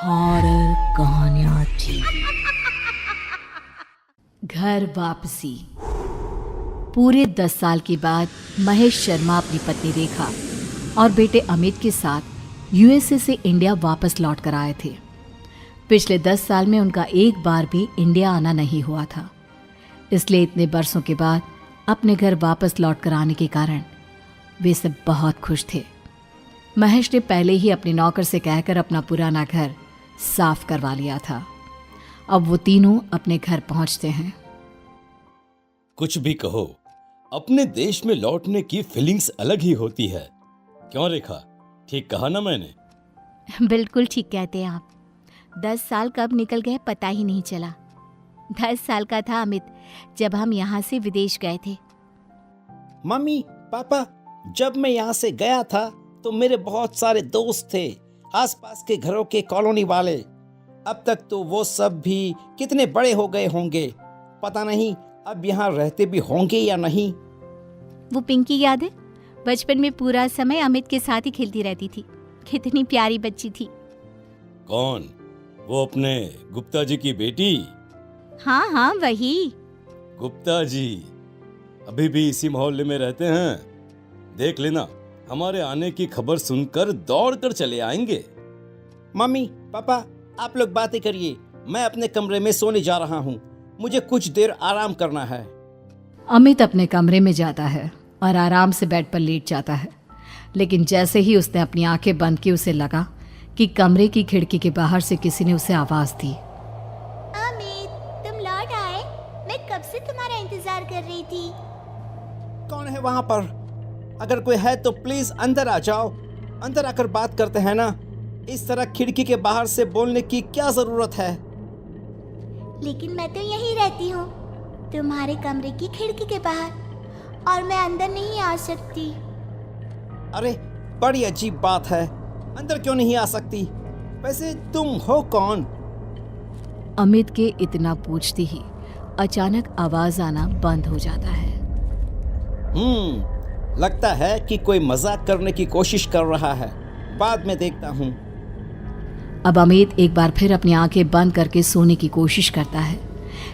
Horror कहानियाँ थी। घर वापसी। पूरे 10 साल के बाद महेश शर्मा अपनी पत्नी रेखा और बेटे अमित के साथ यूएसए से इंडिया वापस लौट कर आए थे। पिछले 10 साल में उनका एक बार भी इंडिया आना नहीं हुआ था, इसलिए इतने बरसों के बाद अपने घर वापस लौट कर आने के कारण वे सब बहुत खुश थे। महेश ने पहले ही अपने नौकर से कहकर अपना पुराना घर साफ करवा लिया था। अब वो तीनों अपने घर पहुंचते हैं। कुछ भी कहो, अपने देश में लौटने की फीलिंग्स अलग ही होती है। क्यों रेखा, ठीक कहा ना मैंने? बिल्कुल ठीक कहते हैं आप। 10 साल कब निकल गए पता ही नहीं चला। 10 साल का था अमित जब हम यहाँ से विदेश गए थे। मम्मी पापा, जब मैं यहाँ से गया था तो मेरे बहुत सारे दोस्त थे, आसपास के घरों के कॉलोनी वाले। अब तक तो वो सब भी कितने बड़े हो गए होंगे, पता नहीं अब यहाँ रहते भी होंगे या नहीं। वो पिंकी याद है? बचपन में पूरा समय अमित के साथ ही खेलती रहती थी। कितनी प्यारी बच्ची थी। कौन? वो अपने गुप्ता जी की बेटी? हाँ वही। गुप्ता जी अभी भी इसी मोहल्ले में रहते हैं? देख लेना, हमारे आने की खबर सुनकर दौड़ कर चले आएंगे। मम्मी पापा, आप लोग बातें करिए, मैं अपने कमरे में सोने जा रहा हूँ। मुझे कुछ देर आराम करना है। अमित अपने कमरे में जाता है और आराम से बेड पर लेट जाता है, लेकिन जैसे ही उसने अपनी आंखें बंद की उसे लगा कि कमरे की खिड़की के बाहर से किसी ने उसे आवाज दी। अमित, तुम लौट आए? मैं कब से तुम्हारा इंतजार कर रही थी। कौन है वहाँ पर? अगर कोई है तो प्लीज अंदर आ जाओ। अंदर आकर बात करते हैं ना। इस तरह खिड़की के बाहर से बोलने की क्या जरूरत है? लेकिन मैं तो यहीं रहती हूँ, तुम्हारे कमरे की खिड़की के बाहर, और मैं अंदर नहीं आ सकती। अरे बड़ी अजीब बात है, अंदर क्यों नहीं आ सकती? वैसे तुम हो कौन? अमित के इतना पूछते ही अचानक आवाज आना बंद हो जाता है। लगता है कि कोई मजाक करने की कोशिश कर रहा है। बाद में देखता हूँ। अब अमित एक बार फिर अपनी आंखें बंद करके सोने की कोशिश करता है,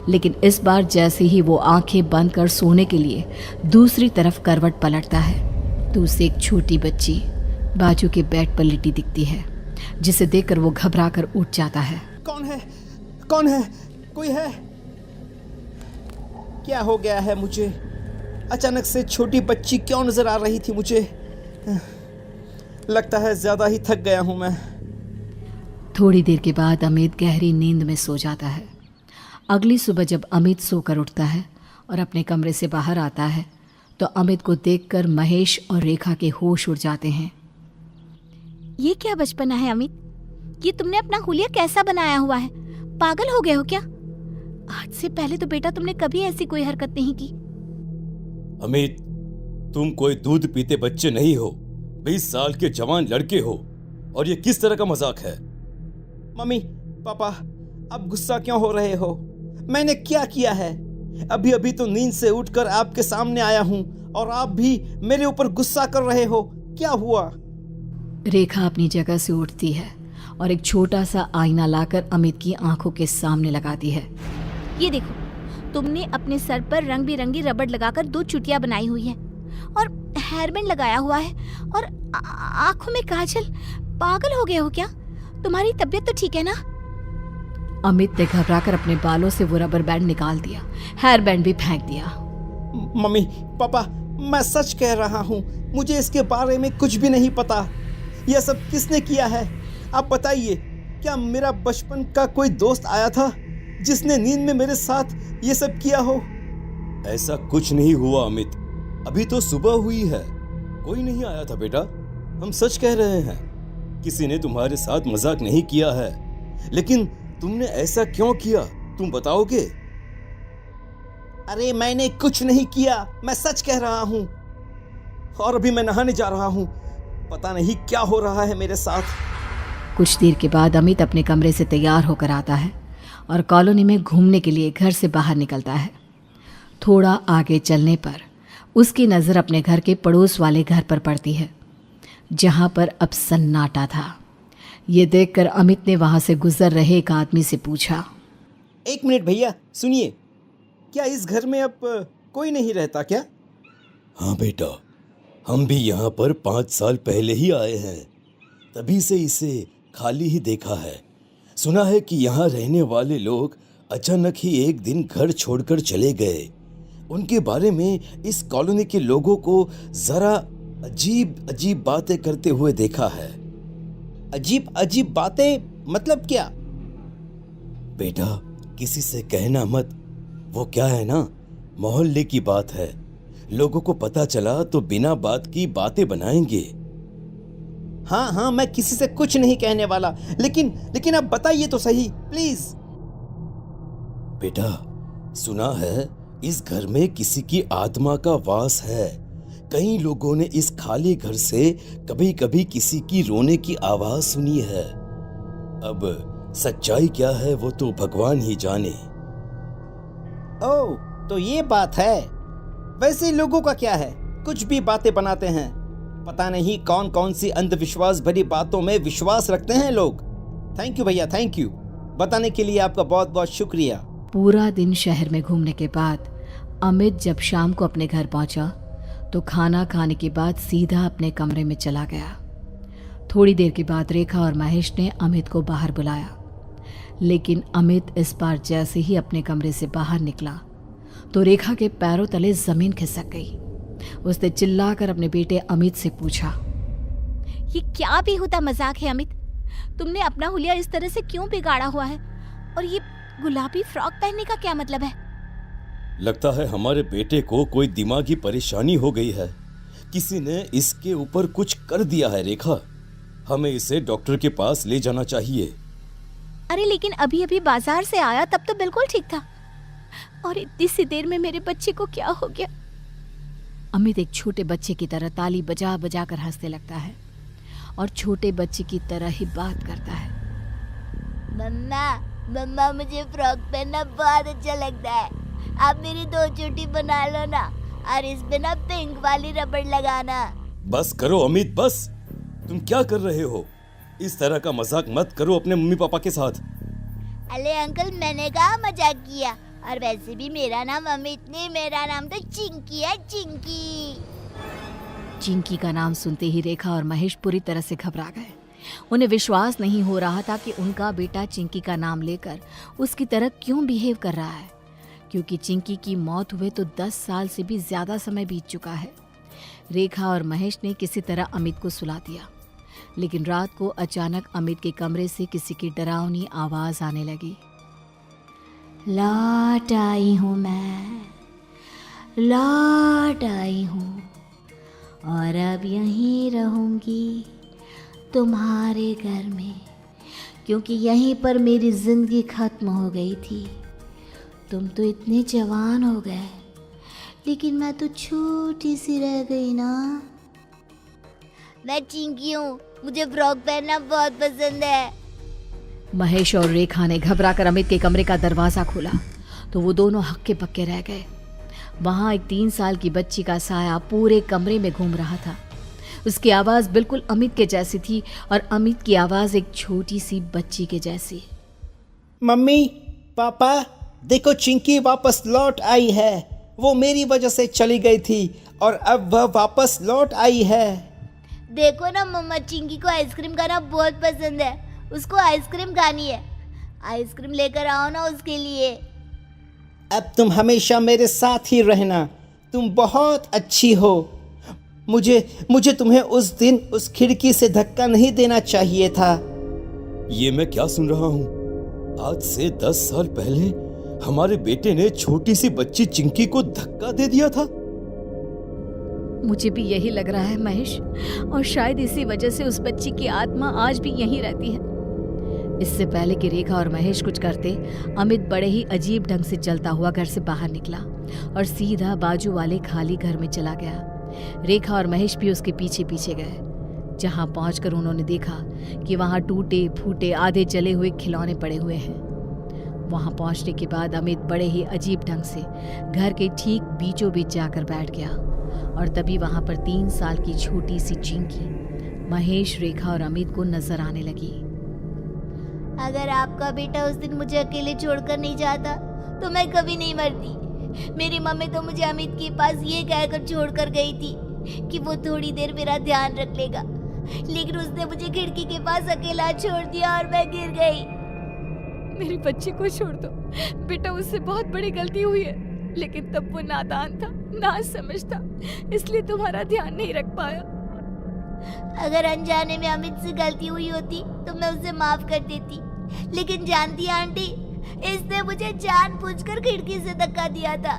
लेकिन इस बार जैसे ही वो आंखें बंद कर सोने के लिए दूसरी तरफ करवट पलटता है तो उसे एक छोटी बच्ची बाजू के बेड पर लेटी दिखती है, जिसे देखकर वो घबरा कर उठ जाता है। कौन है? कौन है? कोई है? क्या हो गया है मुझे? अचानक से छोटी बच्ची क्यों नजर आ रही थी मुझे? लगता है ज्यादा ही थक गया हूं मैं। थोड़ी देर के बाद अमित गहरी नींद में सो जाता है। अगली सुबह जब अमित सोकर उठता है और अपने कमरे से बाहर आता है तो अमित को देखकर महेश और रेखा के होश उड़ जाते हैं। ये क्या बचपना है अमित? ये तुमने अपना हुलिया कैसा बनाया हुआ है? पागल हो गए हो क्या? आज से पहले तो बेटा तुमने कभी ऐसी कोई हरकत नहीं की। अमित, तुम कोई दूध पीते बच्चे नहीं हो, 20 साल के जवान लड़के हो, और ये किस तरह का मजाक है? मम्मी पापा, अब गुस्सा क्यों हो रहे हो? मैंने क्या किया है? अभी अभी तो नींद से उठकर आपके सामने आया हूँ और आप भी मेरे ऊपर गुस्सा कर रहे हो। क्या हुआ? रेखा अपनी जगह से उठती है और एक छोटा सा आईना लाकर अमित की आंखों के सामने लगाती है। ये देखो, तुमने अपने सर पर रंग बिरंगी रबड़ लगाकर 2 चुटिया बनाई हुई है और हेयर बैंड लगाया हुआ है और आंखों में काजल। पागल हो गए हो क्या? तुम्हारी तबीयत तो ठीक है ना? अमित ने घबराकर अपने बालों से वो रबर बैंड निकाल दिया, हेयर बैंड भी फेंक दिया। मम्मी पापा, मैं सच कह रहा हूँ, मुझे इसके बारे में कुछ भी नहीं पता। यह सब किसने किया है? आप बताइए। क्या मेरा बचपन का कोई दोस्त आया था जिसने नींद में मेरे साथ ये सब किया हो? ऐसा कुछ नहीं हुआ अमित, अभी तो सुबह हुई है। कोई नहीं आया था बेटा, हम सच कह रहे हैं। किसी ने तुम्हारे साथ मजाक नहीं किया है, लेकिन तुमने ऐसा क्यों किया, तुम बताओगे? अरे मैंने कुछ नहीं किया, मैं सच कह रहा हूँ। और अभी मैं नहाने जा रहा हूँ। पता नहीं क्या हो रहा है मेरे साथ। कुछ देर के बाद अमित अपने कमरे से तैयार होकर आता है और कॉलोनी में घूमने के लिए घर से बाहर निकलता है। थोड़ा आगे चलने पर उसकी नज़र अपने घर के पड़ोस वाले घर पर पड़ती है, जहाँ पर अब सन्नाटा था। ये देखकर अमित ने वहां से गुजर रहे एक आदमी से पूछा। 1 मिनट भैया, सुनिए, क्या इस घर में अब कोई नहीं रहता क्या? हाँ बेटा, हम भी यहाँ पर 5 साल पहले ही आए हैं, तभी से इसे खाली ही देखा है। सुना है कि यहाँ रहने वाले लोग अचानक ही एक दिन घर छोड़कर चले गए। उनके बारे में इस कॉलोनी के लोगों को जरा अजीब अजीब बातें करते हुए देखा है। अजीब अजीब बातें मतलब क्या? बेटा, किसी से कहना मत, वो क्या है ना, मोहल्ले की बात है। लोगों को पता चला तो बिना बात की बातें बनाएंगे। हाँ हाँ, मैं किसी से कुछ नहीं कहने वाला, लेकिन अब बताइए तो सही प्लीज। बेटा, सुना है इस घर में किसी की आत्मा का वास है। कई लोगों ने इस खाली घर से कभी कभी किसी की रोने की आवाज सुनी है। अब सच्चाई क्या है वो तो भगवान ही जाने। ओह, तो ये बात है। वैसे लोगों का क्या है, कुछ भी बातें बनाते हैं। पता नहीं कौन कौन सी अंधविश्वास भरी बातों में विश्वास रखते हैं लोग। थैंक यू भैया, थैंक यू। बताने के लिए आपका बहुत बहुत शुक्रिया। पूरा दिन शहर में घूमने के बाद अमित जब शाम को अपने घर पहुंचा तो खाना खाने के बाद सीधा अपने कमरे में चला गया। थोड़ी देर के बाद रेखा और महेश ने अमित को बाहर बुलाया, लेकिन अमित इस बार जैसे ही अपने कमरे से बाहर निकला तो रेखा के पैरों तले जमीन खिसक गई। उसने चिल्लाकर अपने बेटे अमित से पूछा, ये क्या बेहुदा मजाक है अमित? तुमने अपना हुलिया इस तरह से क्यों बिगाड़ा हुआ है? और ये गुलाबी फ्रॉक पहनने का क्या मतलब है? लगता है हमारे बेटे को कोई दिमागी परेशानी हो गई है। किसी ने इसके ऊपर कुछ कर दिया है रेखा। हमें इसे डॉक्टर के पास ले जाना चाहिए। अरे लेकिन अभी अभी बाजार से आया, तब तो बिल्कुल ठीक था, और इतनी सी देर में मेरे बच्चे को क्या हो गया? अमित एक छोटे बच्चे की तरह ताली बजा बजा कर हंसने लगता है और छोटे बच्चे की तरह ही बात करता है। मम्मा मुझे फ्रॉक पहनना बहुत अच्छा लगता है। आप मेरी 2 चोटी बना लो ना, और इस पे ना पिंक वाली रबड़ लगाना। बस करो अमित, बस। तुम क्या कर रहे हो? इस तरह का मजाक मत करो अपने मम्मी पापा के साथ। अरे अंकल, मैंने कहा मजाक किया, और वैसे भी मेरा नाम अमित नहीं, मेरा नाम तो चिंकी है, चिंकी। चिंकी का नाम सुनते ही रेखा और महेश पूरी तरह से घबरा गए। उन्हें विश्वास नहीं हो रहा था कि उनका बेटा चिंकी का नाम लेकर उसकी तरह क्यों बिहेव कर रहा है, क्योंकि चिंकी की मौत हुए तो 10 साल से भी ज्यादा समय बीत चुका है। रेखा और महेश ने किसी तरह अमित को सुला दिया, लेकिन रात को अचानक अमित के कमरे से किसी की डरावनी आवाज आने लगी। लौट आई हूँ मैं, लौट आई हूँ, और अब यहीं रहूँगी तुम्हारे घर में, क्योंकि यहीं पर मेरी जिंदगी खत्म हो गई थी। तुम तो इतने जवान हो गए, लेकिन मैं तो छोटी सी रह गई ना। मैं चिंकी हूँ, मुझे फ्रॉक पहनना बहुत पसंद है। महेश और रेखा ने घबराकर अमित के कमरे का दरवाजा खोला तो वो दोनों हक्के बक्के रह गए। वहां एक 3 साल की बच्ची का साया पूरे कमरे में घूम रहा था। उसकी आवाज बिल्कुल अमित के जैसी थी और अमित की आवाज एक छोटी सी बच्ची के जैसी। मम्मी पापा, देखो चिंकी वापस लौट आई है। वो मेरी वजह से चली गई थी और अब वह वापस लौट आई है। देखो ना मम्मा, चिंकी को आइसक्रीम खाना बहुत पसंद है, उसको आइसक्रीम खानी है। आइसक्रीम लेकर आओ ना उसके लिए। अब तुम हमेशा मेरे साथ ही रहना, तुम बहुत अच्छी हो। मुझे तुम्हें उस दिन उस खिड़की से धक्का नहीं देना चाहिए था। ये मैं क्या सुन रहा हूँ? आज से 10 साल पहले हमारे बेटे ने छोटी सी बच्ची चिंकी को धक्का दे दिया था। मुझे भी यही लग रहा है महेश, और शायद इसी वजह से उस बच्ची की आत्मा आज भी यहीं रहती है। इससे पहले कि रेखा और महेश कुछ करते, अमित बड़े ही अजीब ढंग से चलता हुआ घर से बाहर निकला और सीधा बाजू वाले खाली घर में चला गया। रेखा और महेश भी उसके पीछे पीछे गए। जहां पहुंचकर उन्होंने देखा कि वहां टूटे फूटे आधे जले हुए खिलौने पड़े हुए हैं। वहां पहुंचने के बाद अमित बड़े ही अजीब ढंग से घर के ठीक बीचों बीच जाकर बैठ गया, और तभी वहां पर 3 साल की छोटी सी चिंकी महेश, रेखा और अमित को नजर आने लगी। अगर आपका बेटा उस दिन मुझे अकेले छोड़कर नहीं जाता तो मैं कभी नहीं मरती। मेरी मम्मी तो मुझे अमित के पास ये कहकर छोड़कर गई थी कि वो थोड़ी देर मेरा ध्यान रख लेगा, लेकिन उसने मुझे खिड़की के पास अकेला छोड़ दिया और मैं गिर गई। मेरे बच्चे को छोड़ दो बेटा, उससे बहुत बड़ी गलती हुई है, लेकिन तब वो नादान था, ना समझता, इसलिए तुम्हारा ध्यान नहीं रख पाया। अगर अनजाने में अमित से गलती हुई होती तो मैं उसे माफ कर देती, लेकिन जानती है आंटी, इसने मुझे जानबूझकर खिड़की से धक्का दिया था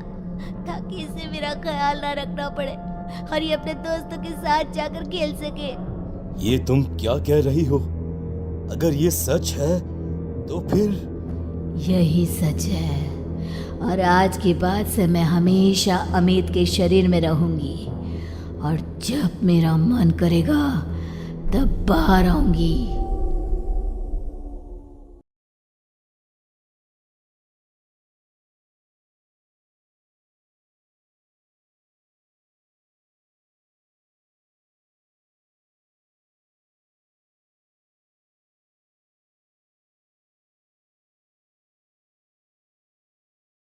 ताकि इसे मेरा ख्याल ना रखना पड़े और ये अपने दोस्तों के साथ जाकर खेल सके। ये तुम क्या कह रही हो? अगर ये सच है तो फिर यही सच है, और आज के बाद से मैं हमेशा अमित के शरीर में रहूंगी, और जब मेरा मन करेगा तब बाहर आऊंगी।